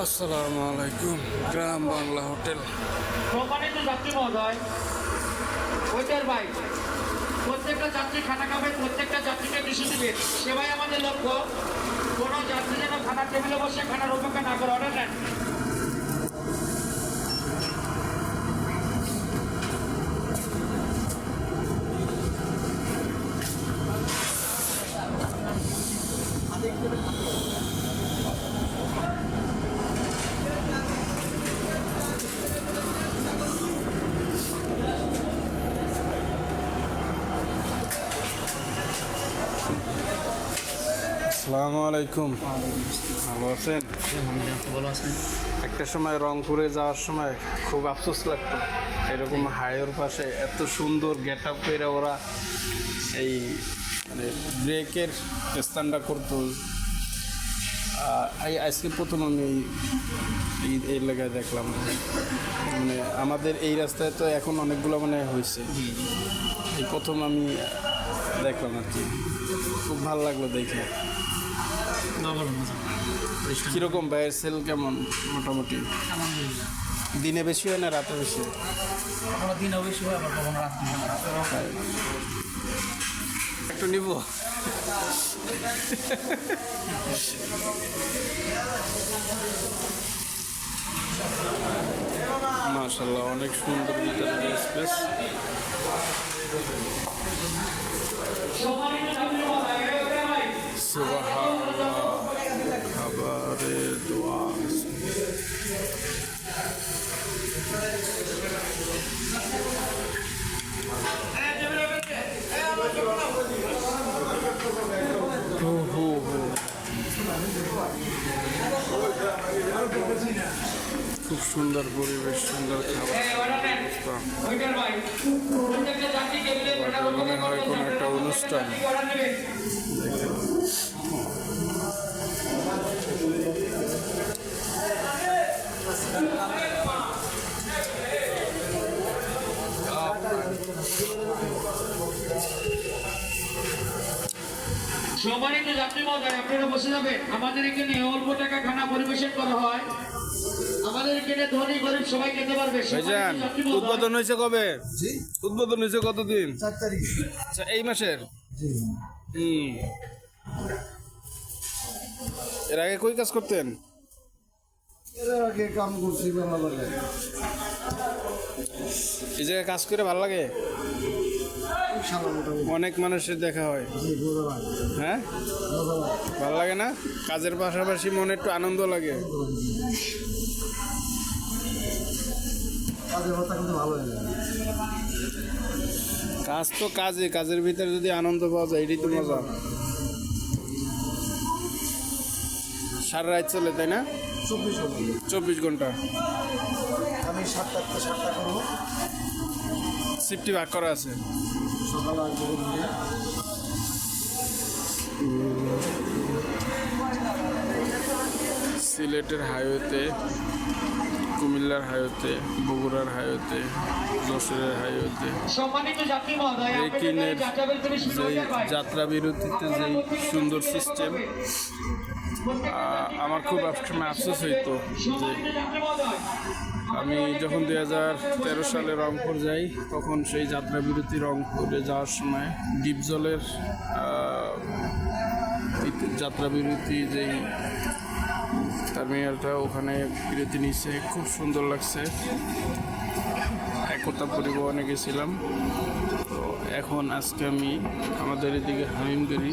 আসসালামু আলাইকুম। গ্রাম বাংলা হোটেল। সম্মানিত যাত্রী মহোদয়, ওইটার ভাই প্রত্যেকটা যাত্রী খানা খাবে, প্রত্যেকটা যাত্রীকে বেশি দিবে, সেবাই আমাদের লক্ষ্য। কোনো যাত্রী যেন খানার টেবিলে বসে খানার অপেক্ষা না করে। অর্ডার নেন। আসসালামু আলাইকুম। ভালো আছেন? ভালো আছেন? একটা সময় রংপুরে যাওয়ার সময় খুব আফসোস লাগতো, এরকম হাইওয়ের পাশে এত সুন্দর গেট আপ করে ওরা এই মানে ব্রেকের স্ট্যান্ডটা করতো। এই আজকে প্রথম আমি এই এলাকায় দেখলাম। মানে আমাদের এই রাস্তায় তো এখন অনেকগুলো মানে হয়েছে, এই প্রথম আমি দেখলাম আর কি। খুব ভালো লাগলো দেখে। কীরকম ব্যয়ের সেল কেমন? মোটামুটি দিনে বেশি হয় না রাতে বেশি হয়? কখনো দিনও বেশি হয়, আবার কখনো রাত্রি হয়। একটু নিব। মাশাআল্লাহ, অনেক সুন্দর ভিতরে স্পেস। সুবহানাল্লাহ, খাবারের দোয়া। খুব সুন্দর পরিবেশ, সুন্দর খাবার। মনে হয় কোনো একটা অনুষ্ঠান। সম্মানিত যাত্রী মহোদয়, আপনারা বসে যাবেন। আমাদের এখানে অল্প টাকা খানা পরিবেশন করা হয়। আমাদের এখানে ধনী গরিব সবাই খেতে পারবে। ভাইজান, উদ্বোধন হয়েছে কবে? উদ্বোধন হয়েছে কতদিন? 4 তারিখ। আচ্ছা, এই মাসের? এর আগে কই কাজ করতেন? এর আগে কাম করছি মেলাবাগে। এই জায়গায় কাজ করে ভালো লাগে? সারা মোটামুটি। অনেক মানুষের দেখা হয়। জি, ভালো লাগে। হ্যাঁ, ভালো লাগে। ভালো লাগে না? কাজের পাশাপাশি মনে একটু আনন্দ লাগে। কাজের কথা কিন্তু ভালো লাগে। কাজ তো কাজে, কাজের ভিতরে যদি আনন্দ পাওয়া যায় এটাই তো মজা। সারা রাত চলে, তাই না? 24 ঘন্টা। আমি 7টা থেকে 7টা করবো। শিফটি ভাগ করা আছে। সকালে আসবো দিয়ে। সিলেটের হাইওয়েতে, কুমিল্লার হাইওয়েতে, বগুড়ার হাইওয়েতে, যশোরের হাইওয়েতে সম্মানিত যাত্রী মহোদয়, ব্রেকিংয়ের যে যাত্রা বিরতিতে যে সুন্দর সিস্টেম, আমার খুব একসময় আফসোস হইতো যে আমি যখন 2013 সালে রংপুর যাই, তখন সেই যাত্রা বিরতি রংপুরে যাওয়ার সময় ডিপজলের যাত্রা বিরতি যেই টার্মিনালটা, ওখানে বিরতি নিচ্ছে, খুব সুন্দর লাগছে। একতা পরিবহনে গেছিলাম। তো এখন আজকে আমি আমাদের এদিকে হামিমগাড়ি,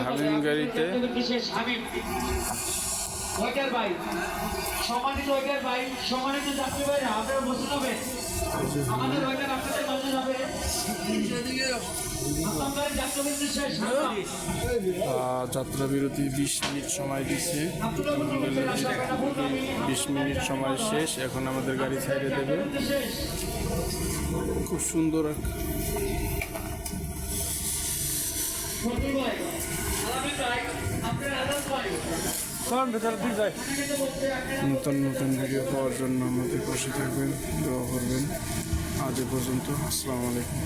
হামিম গাড়িতে ওয়েটার ভাই, সম্মানিত ওয়েটার ভাই, সম্মানিত যাত্রী ভাইরা, আপনারা বসে যাবেন। আমাদের ওয়েটার আপনাদের বসে যাবে। আপনাদের যাত্রাবিরতি শেষ। যাত্রা বিরতি 20 মিনিট সময় দিচ্ছে। 20 মিনিট সময় শেষ। এখন আমাদের গাড়ি ছাইড়ে দেবে। খুব সুন্দর নতুন নতুন ভিডিও পাওয়ার জন্য আমাদের পাশে থাকবেন, দোয়া করবেন। আজ এ পর্যন্ত। আসসালামু আলাইকুম।